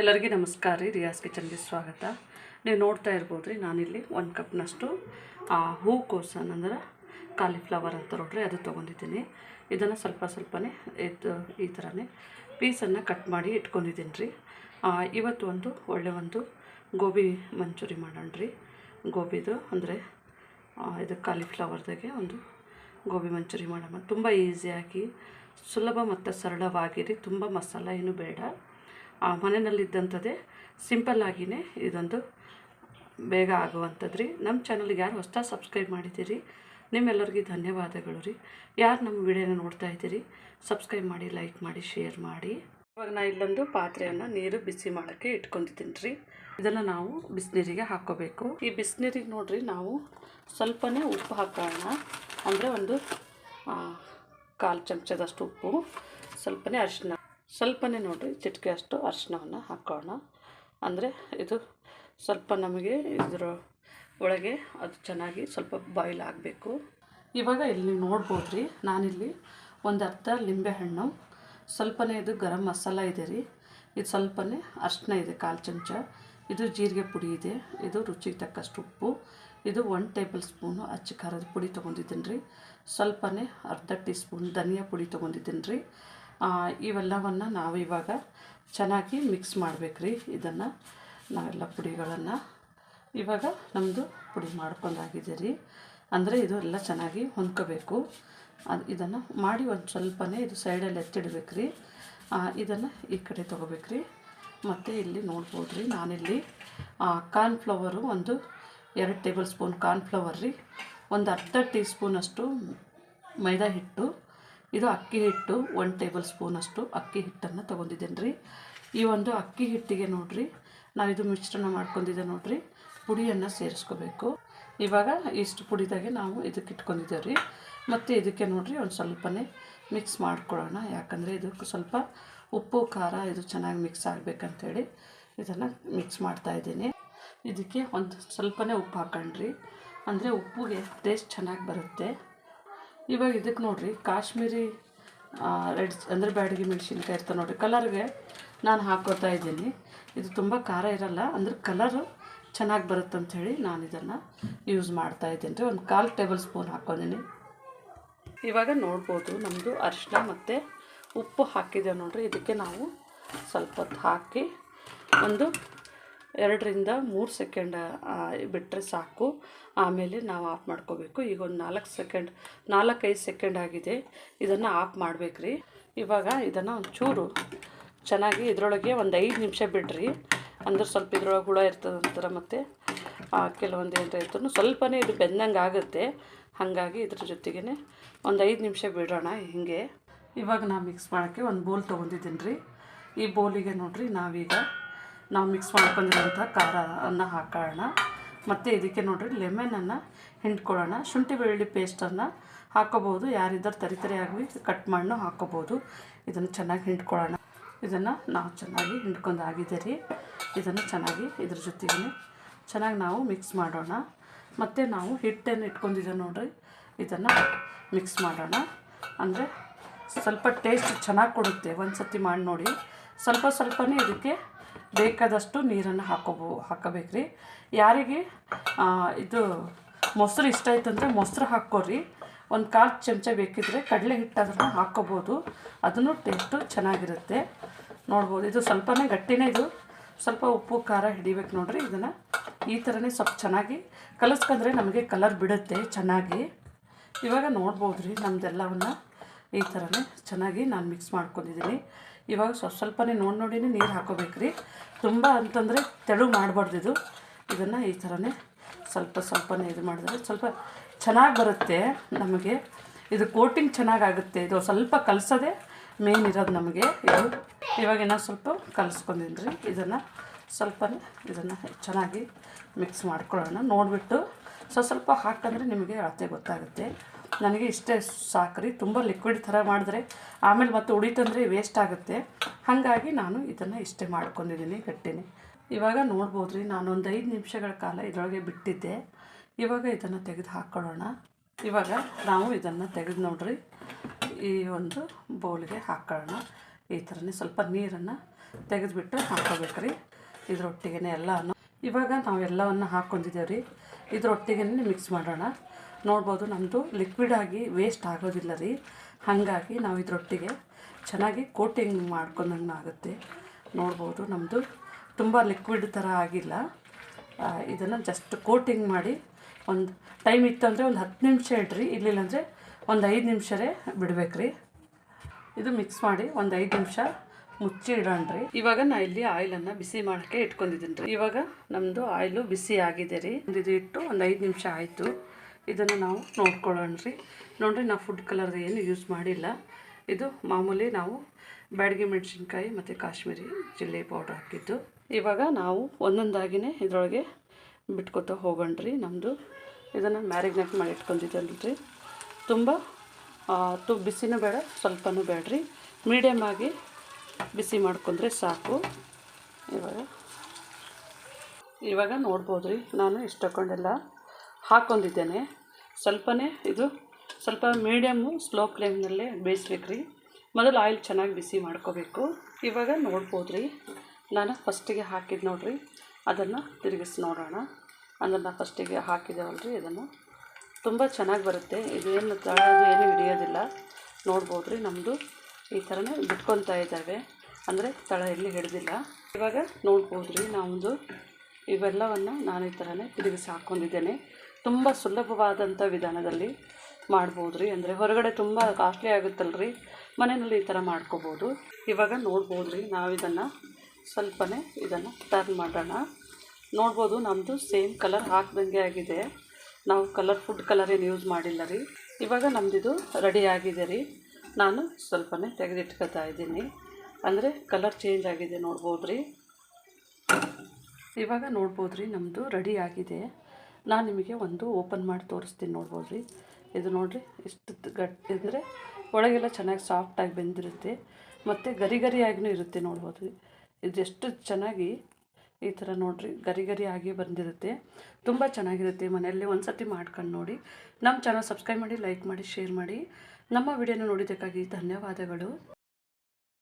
ಎಲ್ಲರಿಗೂ ನಮಸ್ಕಾರ ರೀ. ರಿಯಾಸ್ ಕಿಚನ್ಗೆ ಸ್ವಾಗತ. ನೀವು ನೋಡ್ತಾ ಇರ್ಬೋದು ರೀ, ನಾನಿಲ್ಲಿ 1 ಕಪ್ನಷ್ಟು ಹೂಕೋಸನ್ನು ಅಂದ್ರೆ ಕಾಲಿಫ್ಲವರ್ ಅಂತ ನೋಡ್ರಿ ಅದು ತೊಗೊಂಡಿದ್ದೀನಿ. ಇದನ್ನು ಸ್ವಲ್ಪನೇ ಈ ಥರನೇ ಪೀಸನ್ನು ಕಟ್ ಮಾಡಿ ಇಟ್ಕೊಂಡಿದ್ದೀನಿ ರೀ. ಇವತ್ತು ಒಂದು ಗೋಬಿ ಮಂಚೂರಿ ಮಾಡೋಣ ರೀ. ಗೋಬಿದು ಅಂದರೆ ಇದು ಕಾಲಿಫ್ಲವರ್ದಾಗೆ ಒಂದು ಗೋಬಿ ಮಂಚೂರಿ ಮಾಡೋಣ. ತುಂಬ ಈಸಿಯಾಗಿ ಸುಲಭ ಮತ್ತು ಸರಳವಾಗಿರಿ, ತುಂಬ ಮಸಾಲ ಏನು ಬೇಡ. ಮನೆಯಲ್ಲಿದ್ದಂಥದ್ದೇ ಸಿಂಪಲ್ಲಾಗಿಯೇ ಇದೊಂದು ಬೇಗ ಆಗುವಂಥದ್ದು ರೀ. ನಮ್ಮ ಚಾನಲ್ಗೆ ಯಾರು ಹೊಸದಾಗಿ ಸಬ್ಸ್ಕ್ರೈಬ್ ಮಾಡಿದ್ದೀರಿ ನಿಮ್ಮೆಲ್ಲರಿಗೂ ಧನ್ಯವಾದಗಳು ರೀ. ಯಾರು ನಮ್ಮ ವಿಡಿಯೋನ ನೋಡ್ತಾ ಇದ್ದೀರಿ ಸಬ್ಸ್ಕ್ರೈಬ್ ಮಾಡಿ, ಲೈಕ್ ಮಾಡಿ, ಶೇರ್ ಮಾಡಿ. ಇವಾಗ ನಾನು ಇಲ್ಲೊಂದು ಪಾತ್ರೆಯನ್ನು ನೀರು ಬಿಸಿ ಮಾಡೋಕ್ಕೆ ಇಟ್ಕೊಂಡಿದ್ದೀನಿ ರೀ. ಇದನ್ನು ನಾವು ಬಿಸಿನೀರಿಗೆ ಹಾಕ್ಕೋಬೇಕು. ಈ ಬಿಸಿನೀರಿಗೆ ನೋಡಿರಿ ನಾವು ಸ್ವಲ್ಪನೇ ಉಪ್ಪು ಹಾಕೋಣ. ಅಂದರೆ ಒಂದು 1/4 ಚಮಚದಷ್ಟು ಉಪ್ಪು, ಸ್ವಲ್ಪನೇ ಅರಿಶಿನ, ಸ್ವಲ್ಪನೇ ನೋಡಿರಿ ಚಿಟಿಕೆ ಅಷ್ಟು ಅರಿಶಿನವನ್ನು ಹಾಕೋಣ. ಅಂದರೆ ಇದು ಸ್ವಲ್ಪ ನಮಗೆ ಇದರ ಒಳಗೆ ಅದು ಚೆನ್ನಾಗಿ ಸ್ವಲ್ಪ ಬಾಯ್ಲ್ ಆಗಬೇಕು. ಇವಾಗ ಇಲ್ಲಿ ನೀವು ನೋಡ್ಬೋದು ರೀ, ನಾನಿಲ್ಲಿ ಒಂದು ಅರ್ಧ ಲಿಂಬೆಹಣ್ಣು, ಸ್ವಲ್ಪನೇ ಇದು ಗರಂ ಮಸಾಲ ಇದೆ ರೀ, ಇದು ಸ್ವಲ್ಪನೇ ಅರಿಶಿನ ಇದೆ 1/4 ಚಮಚ, ಇದು ಜೀರಿಗೆ ಪುಡಿ ಇದೆ, ಇದು ರುಚಿಗೆ ತಕ್ಕಷ್ಟು ಉಪ್ಪು, ಇದು 1 ಟೇಬಲ್ ಸ್ಪೂನು ಅಚ್ಚ ಖಾರದ ಪುಡಿ ತೊಗೊಂಡಿದ್ದೀನಿ ರೀ, ಸ್ವಲ್ಪನೇ ಅರ್ಧ ಟೀ ಸ್ಪೂನ್ ಧನಿಯಾ ಪುಡಿ ತೊಗೊಂಡಿದ್ದೀನಿ ರೀ. ಇವೆಲ್ಲವನ್ನು ನಾವು ಇವಾಗ ಚೆನ್ನಾಗಿ ಮಿಕ್ಸ್ ಮಾಡಬೇಕು ರೀ. ಇದನ್ನು ನಾವೆಲ್ಲ ಪುಡಿಗಳನ್ನು ಇವಾಗ ನಮ್ಮದು ಪುಡಿ ಮಾಡ್ಕೊಂಡಾಗಿದೆ ರೀ. ಅಂದರೆ ಇದು ಎಲ್ಲ ಚೆನ್ನಾಗಿ ಹೊಂದ್ಕೋಬೇಕು. ಇದನ್ನು ಮಾಡಿ ಒಂದು ಸ್ವಲ್ಪನೇ ಇದು ಸೈಡಲ್ಲಿ ಎತ್ತಿಡ್ಬೇಕು ರೀ. ಇದನ್ನು ಈ ಕಡೆ ತೊಗೋಬೇಕು ರೀ. ಮತ್ತು ಇಲ್ಲಿ ನೋಡ್ಬೋದು ರೀ, ನಾನಿಲ್ಲಿ ಕಾರ್ನ್ಫ್ಲವರು ಒಂದು 2 ಟೇಬಲ್ ಸ್ಪೂನ್ ಕಾರ್ನ್ಫ್ಲವರ್ ರೀ, ಒಂದು ಅರ್ಧ ಟೀ ಸ್ಪೂನಷ್ಟು ಮೈದಾ ಹಿಟ್ಟು, ಇದು ಅಕ್ಕಿ ಹಿಟ್ಟು 1 ಟೇಬಲ್ ಸ್ಪೂನಷ್ಟು ಅಕ್ಕಿ ಹಿಟ್ಟನ್ನು ತೊಗೊಂಡಿದ್ದೀನಿ ರೀ. ಈ ಒಂದು ಅಕ್ಕಿ ಹಿಟ್ಟಿಗೆ ನೋಡಿರಿ ನಾವಿದು ಮಿಶ್ರಣ ಮಾಡ್ಕೊಂಡಿದ್ದೆ ನೋಡಿರಿ, ಪುಡಿಯನ್ನು ಸೇರಿಸ್ಕೋಬೇಕು. ಇವಾಗ ಇಷ್ಟು ಪುಡಿದಾಗೆ ನಾವು ಇದಕ್ಕೆ ಇಟ್ಕೊಂಡಿದ್ದೇವೆ ರೀ. ಮತ್ತು ಇದಕ್ಕೆ ನೋಡಿರಿ ಒಂದು ಸ್ವಲ್ಪನೇ ಮಿಕ್ಸ್ ಮಾಡ್ಕೊಳ್ಳೋಣ. ಯಾಕಂದರೆ ಇದಕ್ಕೆ ಸ್ವಲ್ಪ ಉಪ್ಪು ಖಾರ ಇದು ಚೆನ್ನಾಗಿ ಮಿಕ್ಸ್ ಆಗಬೇಕಂತೇಳಿ ಇದನ್ನು ಮಿಕ್ಸ್ ಮಾಡ್ತಾಯಿದ್ದೀನಿ. ಇದಕ್ಕೆ ಒಂದು ಸ್ವಲ್ಪನೇ ಉಪ್ಪು ಹಾಕೊಂಡ್ರಿ, ಅಂದರೆ ಉಪ್ಪಿಗೆ ಟೇಸ್ಟ್ ಚೆನ್ನಾಗಿ ಬರುತ್ತೆ. ಇವಾಗ ಇದಕ್ಕೆ ನೋಡಿರಿ ಕಾಶ್ಮೀರಿ ರೆಡ್ ಅಂದರೆ ಬ್ಯಾಡಗಿ ಮೆಣಸಿನ್ಕಾಯಿ ಇರ್ತದೆ ನೋಡಿರಿ, ಕಲರ್ಗೆ ನಾನು ಹಾಕ್ಕೋತಾ ಇದ್ದೀನಿ. ಇದು ತುಂಬ ಖಾರ ಇರಲ್ಲ, ಅಂದರೆ ಕಲರು ಚೆನ್ನಾಗಿ ಬರುತ್ತೆ ಅಂಥೇಳಿ ನಾನು ಇದನ್ನು ಯೂಸ್ ಮಾಡ್ತಾಯಿದ್ದೀನಿ ರೀ. ಒಂದು 1/4 ಟೇಬಲ್ ಸ್ಪೂನ್ ಹಾಕ್ಕೊಂಡಿನಿ. ಇವಾಗ ನೋಡ್ಬೋದು ನಮ್ಮದು ಅರಿಶಿನ ಮತ್ತು ಉಪ್ಪು ಹಾಕಿದೆ ನೋಡಿರಿ. ಇದಕ್ಕೆ ನಾವು ಸ್ವಲ್ಪ ಹೊತ್ತು ಹಾಕಿ ಒಂದು 2ರಿಂದ 3 ಸೆಕೆಂಡ್ ಬಿಟ್ಟರೆ ಸಾಕು. ಆಮೇಲೆ ನಾವು ಆಫ್ ಮಾಡ್ಕೋಬೇಕು. ಈಗ ಒಂದು 4-5 ಸೆಕೆಂಡ್ ಆಗಿದೆ, ಇದನ್ನು ಆಫ್ ಮಾಡಬೇಕು ರೀ. ಇವಾಗ ಇದನ್ನು ಒಂಚೂರು ಚೆನ್ನಾಗಿ ಇದರೊಳಗೆ ಒಂದು 5 ನಿಮಿಷ ಬಿಡ್ರಿ. ಅಂದ್ರೆ ಸ್ವಲ್ಪ ಇದ್ರೊಳಗೆ ಹುಳ ಇರ್ತದೆ ಅಂತಾರೆ, ಮತ್ತು ಕೆಲವೊಂದು ಏನಾರ ಇರ್ತದೆ ಸ್ವಲ್ಪನೇ ಇದು ಬೆಂದಂಗೆ ಆಗುತ್ತೆ. ಹಾಗಾಗಿ ಇದ್ರ ಜೊತೆಗೇ ಒಂದು 5 ನಿಮಿಷ ಬಿಡೋಣ ಹೀಗೆ. ಇವಾಗ ನಾನು ಮಿಕ್ಸ್ ಮಾಡೋಕ್ಕೆ ಒಂದು ಬೋಲ್ ತೊಗೊಂಡಿದ್ದೀನಿ ರೀ. ಈ ಬೋಲಿಗೆ ನೋಡಿರಿ ನಾವು ಮಿಕ್ಸ್ ಮಾಡ್ಕೊಂಡಿರೋಂಥ ಖಾರವನ್ನು ಹಾಕೋಣ. ಮತ್ತು ಇದಕ್ಕೆ ನೋಡಿರಿ ಲೆಮನನ್ನು ಹಿಂಡ್ಕೊಳ್ಳೋಣ. ಶುಂಠಿ ಬೆಳ್ಳುಳ್ಳಿ ಪೇಸ್ಟನ್ನು ಹಾಕೋಬೋದು, ಯಾರಿದ್ದರೂ ತರಿಯಾಗಿ ಕಟ್ ಮಾಡಿ ಹಾಕೋಬೋದು. ಇದನ್ನು ಚೆನ್ನಾಗಿ ಹಿಂಡ್ಕೊಳ್ಳೋಣ. ಇದನ್ನು ನಾವು ಚೆನ್ನಾಗಿ ಹಿಂಡ್ಕೊಂಡಾಗಿದೆ ರೀ. ಇದನ್ನು ಚೆನ್ನಾಗಿ ಇದ್ರ ಜೊತೆಗೇ ಚೆನ್ನಾಗಿ ನಾವು ಮಿಕ್ಸ್ ಮಾಡೋಣ. ಮತ್ತು ನಾವು ಹಿಟ್ಟನ್ನು ಇಟ್ಕೊಂಡಿದ್ದೇವೆ ನೋಡಿರಿ, ಇದನ್ನು ಮಿಕ್ಸ್ ಮಾಡೋಣ. ಅಂದರೆ ಸ್ವಲ್ಪ ಟೇಸ್ಟ್ ಚೆನ್ನಾಗಿ ಕೊಡುತ್ತೆ. ಒಂದು ಸತಿ ಮಾಡಿ ನೋಡಿ. ಸ್ವಲ್ಪನೇ ಇದಕ್ಕೆ ಬೇಕಾದಷ್ಟು ನೀರನ್ನು ಹಾಕೋಬೇಕು ರೀ. ಯಾರಿಗೆ ಇದು ಮೊಸರು ಇಷ್ಟ ಆಯ್ತಂದರೆ ಮೊಸರು ಹಾಕ್ಕೋರಿ. ಒಂದು 1/4 ಚಮಚ ಬೇಕಿದ್ದರೆ ಕಡಲೆ ಹಿಟ್ಟಾದ್ರೂ ಹಾಕ್ಕೋಬೋದು, ಅದನ್ನು ಟೇಸ್ಟು ಚೆನ್ನಾಗಿರುತ್ತೆ. ನೋಡ್ಬೋದು ಇದು ಸ್ವಲ್ಪನೇ ಗಟ್ಟಿನೇ, ಇದು ಸ್ವಲ್ಪ ಉಪ್ಪು ಖಾರ ಹಿಡಿಬೇಕು ನೋಡಿರಿ. ಇದನ್ನು ಈ ಥರನೇ ಸ್ವಲ್ಪ ಚೆನ್ನಾಗಿ ಕಲಿಸ್ಕೊಂಡ್ರೆ ನಮಗೆ ಕಲರ್ ಬಿಡುತ್ತೆ ಚೆನ್ನಾಗಿ. ಇವಾಗ ನೋಡ್ಬೋದು ರೀ ನಮ್ಮದೆಲ್ಲವನ್ನು ಈ ಥರನೇ ಚೆನ್ನಾಗಿ ನಾನು ಮಿಕ್ಸ್ ಮಾಡ್ಕೊಂಡಿದ್ದೀನಿ. ಇವಾಗ ಸ್ವಲ್ಪನೇ ನೋಡಿನೇ ನೀರು ಹಾಕೋಬೇಕು ರೀ. ತುಂಬ ಅಂತಂದರೆ ತೆಳು ಮಾಡಬಾರ್ದು. ಇದನ್ನು ಈ ಥರನೇ ಸ್ವಲ್ಪನೇ ಇದು ಮಾಡಿದ್ರೆ ಸ್ವಲ್ಪ ಚೆನ್ನಾಗಿ ಬರುತ್ತೆ ನಮಗೆ. ಇದು ಕೋಟಿಂಗ್ ಚೆನ್ನಾಗಾಗುತ್ತೆ. ಇದು ಸ್ವಲ್ಪ ಕಲಸೋದೇ ಮೇನ್ ಇರೋದು ನಮಗೆ. ಇವಾಗ ಇನ್ನೂ ಸ್ವಲ್ಪ ಕಲಿಸ್ಕೊಂಡಿದ್ದೀನಿ ರೀ. ಇದನ್ನು ಚೆನ್ನಾಗಿ ಮಿಕ್ಸ್ ಮಾಡ್ಕೊಳ್ಳೋಣ. ನೋಡಿಬಿಟ್ಟು ಸ್ವಲ್ಪ ಹಾಕಂದರೆ ನಿಮಗೆ ಅಳತೆ ಗೊತ್ತಾಗುತ್ತೆ. ನನಗೆ ಇಷ್ಟೇ ಸಾಕ್ರಿ. ತುಂಬ ಲಿಕ್ವಿಡ್ ಥರ ಮಾಡಿದ್ರೆ ಆಮೇಲೆ ಮತ್ತೆ ಉಳಿತಂದರೆ ವೇಸ್ಟ್ ಆಗುತ್ತೆ. ಹಾಗಾಗಿ ನಾನು ಇದನ್ನು ಇಷ್ಟೇ ಮಾಡ್ಕೊಂಡಿದ್ದೀನಿ ಗಟ್ಟಿನೇ. ಇವಾಗ ನೋಡ್ಬೋದು ರೀ, ನಾನೊಂದು 5 ನಿಮಿಷಗಳ ಕಾಲ ಇದರೊಳಗೆ ಬಿಟ್ಟಿದ್ದೆ. ಇವಾಗ ಇದನ್ನು ತೆಗೆದು ಹಾಕ್ಕೊಳ್ಳೋಣ. ಇವಾಗ ನಾವು ಇದನ್ನು ತೆಗೆದು ನೋಡ್ರಿ ಈ ಒಂದು ಬೌಲ್ಗೆ ಹಾಕ್ಕೊಳ್ಳೋಣ. ಈ ಥರನೇ ಸ್ವಲ್ಪ ನೀರನ್ನು ತೆಗೆದುಬಿಟ್ಟು ಹಾಕ್ಕೋಬೇಕ್ರಿ ಇದ್ರೊಟ್ಟಿಗೆ ಎಲ್ಲನೂ. ಇವಾಗ ನಾವು ಎಲ್ಲವನ್ನು ಹಾಕ್ಕೊಂಡಿದ್ದೇವೆ ರೀ. ಇದ್ರೊಟ್ಟಿಗೆ ಮಿಕ್ಸ್ ಮಾಡೋಣ. ನೋಡ್ಬೋದು ನಮ್ಮದು ಲಿಕ್ವಿಡ್ ಆಗಿ ವೇಸ್ಟ್ ಆಗೋದಿಲ್ಲ ರೀ. ಹಾಗಾಗಿ ನಾವು ಇದ್ರೊಟ್ಟಿಗೆ ಚೆನ್ನಾಗಿ ಕೋಟಿಂಗ್ ಮಾಡ್ಕೊಂಡಂಗೆ ಆಗುತ್ತೆ. ನೋಡ್ಬೋದು ನಮ್ಮದು ತುಂಬ ಲಿಕ್ವಿಡ್ ಥರ ಆಗಿಲ್ಲ. ಇದನ್ನು ಜಸ್ಟ್ ಕೋಟಿಂಗ್ ಮಾಡಿ ಒಂದು ಟೈಮ್ ಇತ್ತು ಅಂದರೆ ಒಂದು 10 ನಿಮಿಷ ಇಡ್ರಿ, ಇರಲಿಲ್ಲಂದರೆ ಒಂದು 5 ನಿಮಿಷವೇ ಬಿಡ್ಬೇಕ್ರಿ. ಇದು ಮಿಕ್ಸ್ ಮಾಡಿ ಒಂದು 5 ನಿಮಿಷ ಮುಚ್ಚಿ ಇಡೋಣ್ರಿ. ಇವಾಗ ನಾ ಇಲ್ಲಿ ಆಯಿಲನ್ನು ಬಿಸಿ ಮಾಡೋಕ್ಕೆ ಇಟ್ಕೊಂಡಿದ್ದೀನಿ ರೀ. ಇವಾಗ ನಮ್ಮದು ಆಯಿಲು ಬಿಸಿ ಆಗಿದೆ ರೀ. ಇದು ಇಟ್ಟು ಒಂದು 5 ನಿಮಿಷ ಆಯಿತು. ಇದನ್ನು ನಾವು ನೋಡ್ಕೊಳ್ಳೋಣ ರೀ. ನೋಡಿರಿ, ನಾವು ಫುಡ್ ಕಲರ್ ಏನು ಯೂಸ್ ಮಾಡಿಲ್ಲ. ಇದು ಮಾಮೂಲಿ ನಾವು ಬ್ಯಾಡಗಿ ಮೆಣಸಿನ್ಕಾಯಿ ಮತ್ತು ಕಾಶ್ಮೀರಿ ಚಿಲ್ಲಿ ಪೌಡ್ರ್ ಹಾಕಿದ್ದು. ಇವಾಗ ನಾವು ಒಂದೊಂದಾಗಿಯೇ ಇದರೊಳಗೆ ಬಿಟ್ಕೊತಾ ಹೋಗೋಣ್ರಿ. ನಮ್ಮದು ಇದನ್ನು ಮ್ಯಾರಿನೇಟ್ ಮಾಡಿ ಇಟ್ಕೊಂಡಿದ್ದಲ್ರಿ. ತುಂಬ ಬಿಸಿನೂ ಬೇಡ, ಸ್ವಲ್ಪನೂ ಬೇಡ್ರಿ, ಮೀಡಿಯಮ್ ಆಗಿ ಬಿಸಿ ಮಾಡ್ಕೊಂಡ್ರೆ ಸಾಕು. ಇವಾಗ ನೋಡ್ಬೋದು ರೀ, ನಾನು ಇಷ್ಟಕ್ಕೊಂಡೆಲ್ಲ ಹಾಕ್ಕೊಂಡಿದ್ದೇನೆ. ಸ್ವಲ್ಪನೇ ಇದು ಸ್ವಲ್ಪ ಮೀಡಿಯಮ್ಮು ಸ್ಲೋ ಫ್ಲೇಮ್ನಲ್ಲೇ ಬೇಯಿಸ್ಬೇಕು ರೀ. ಮೊದಲು ಆಯಿಲ್ ಚೆನ್ನಾಗಿ ಬಿಸಿ ಮಾಡ್ಕೋಬೇಕು. ಇವಾಗ ನೋಡ್ಬೋದು ರೀ, ನಾನು ಫಸ್ಟಿಗೆ ಹಾಕಿದ್ದು ನೋಡಿರಿ, ಅದನ್ನು ತಿರುಗಿಸಿ ನೋಡೋಣ. ಅದನ್ನು ಫಸ್ಟಿಗೆ ಹಾಕಿದ್ದೇವಲ್ರಿ, ಇದನ್ನು ತುಂಬ ಚೆನ್ನಾಗಿ ಬರುತ್ತೆ. ಇದೇನು ತಳದು ಏನು ಹಿಡಿಯೋದಿಲ್ಲ. ನೋಡ್ಬೋದು ರೀ, ನಮ್ಮದು ಈ ಥರನೇ ಬಿಟ್ಕೊತಾ ಇದ್ದಾವೆ, ಅಂದರೆ ತಳ ಎಲ್ಲಿ ಹಿಡಿದಿಲ್ಲ. ಇವಾಗ ನೋಡ್ಬೋದು ರೀ, ನಮ್ಮದು ಇವೆಲ್ಲವನ್ನು ನಾನು ಈ ಥರನೇ ತಿರುಗಿಸಿ ಹಾಕ್ಕೊಂಡಿದ್ದೇನೆ. ತುಂಬ ಸುಲಭವಾದಂಥ ವಿಧಾನದಲ್ಲಿ ಮಾಡ್ಬೋದು ರೀ. ಅಂದರೆ ಹೊರಗಡೆ ತುಂಬ ಕಾಸ್ಟ್ಲಿ ಆಗುತ್ತಲ್ರಿ, ಮನೆಯಲ್ಲಿ ಈ ಥರ ಮಾಡ್ಕೋಬೋದು. ಇವಾಗ ನೋಡ್ಬೋದು ರೀ, ನಾವು ಇದನ್ನು ಸ್ವಲ್ಪನೇ ಇದನ್ನು ಟರ್ನ್ ಮಾಡೋಣ. ನೋಡ್ಬೋದು ನಮ್ಮದು ಸೇಮ್ ಕಲರ್ ಹಾಕ್ದಂಗೆ ಆಗಿದೆ. ನಾವು ಫುಡ್ ಕಲರ್ ಏನು ಯೂಸ್ ಮಾಡಿಲ್ಲ ರೀ. ಇವಾಗ ನಮ್ಮದಿದು ರೆಡಿ ಆಗಿದೆ ರೀ. ನಾನು ಸ್ವಲ್ಪನೇ ತೆಗೆದಿಟ್ಕೊತಾ ಇದ್ದೀನಿ, ಅಂದರೆ ಕಲರ್ ಚೇಂಜ್ ಆಗಿದೆ. ನೋಡ್ಬೋದು ರೀ, ಇವಾಗ ನೋಡ್ಬೋದು ರೀ, ನಮ್ಮದು ರೆಡಿ ಆಗಿದೆ. ನಾನು ನಿಮಗೆ ಒಂದು ಓಪನ್ ಮಾಡಿ ತೋರಿಸ್ತೀನಿ. ನೋಡ್ಬೋದು ರೀ, ಇದು ನೋಡಿರಿ ಎಷ್ಟು ಗಟ್ಟಿ ಅಂದರೆ ಒಳಗೆಲ್ಲ ಚೆನ್ನಾಗಿ ಸಾಫ್ಟಾಗಿ ಬೆಂದಿರುತ್ತೆ ಮತ್ತು ಗರಿ ಗರಿಯಾಗಿಯೂ ಇರುತ್ತೆ. ನೋಡ್ಬೋದು ರೀ, ಇದೆಷ್ಟು ಚೆನ್ನಾಗಿ ಈ ಥರ ನೋಡಿರಿ ಗರಿ ಗರಿ ಆಗಿ ಬಂದಿರುತ್ತೆ. ತುಂಬ ಚೆನ್ನಾಗಿರುತ್ತೆ. ಮನೆಯಲ್ಲಿ ಒಂದು ಸತಿ ಮಾಡ್ಕೊಂಡು ನೋಡಿ. ನಮ್ಮ ಚಾನಲ್ ಸಬ್ಸ್ಕ್ರೈಬ್ ಮಾಡಿ, ಲೈಕ್ ಮಾಡಿ, ಶೇರ್ ಮಾಡಿ. ನಮ್ಮ ವಿಡಿಯೋನ ನೋಡಿದ್ದಕ್ಕಾಗಿ ಧನ್ಯವಾದಗಳು.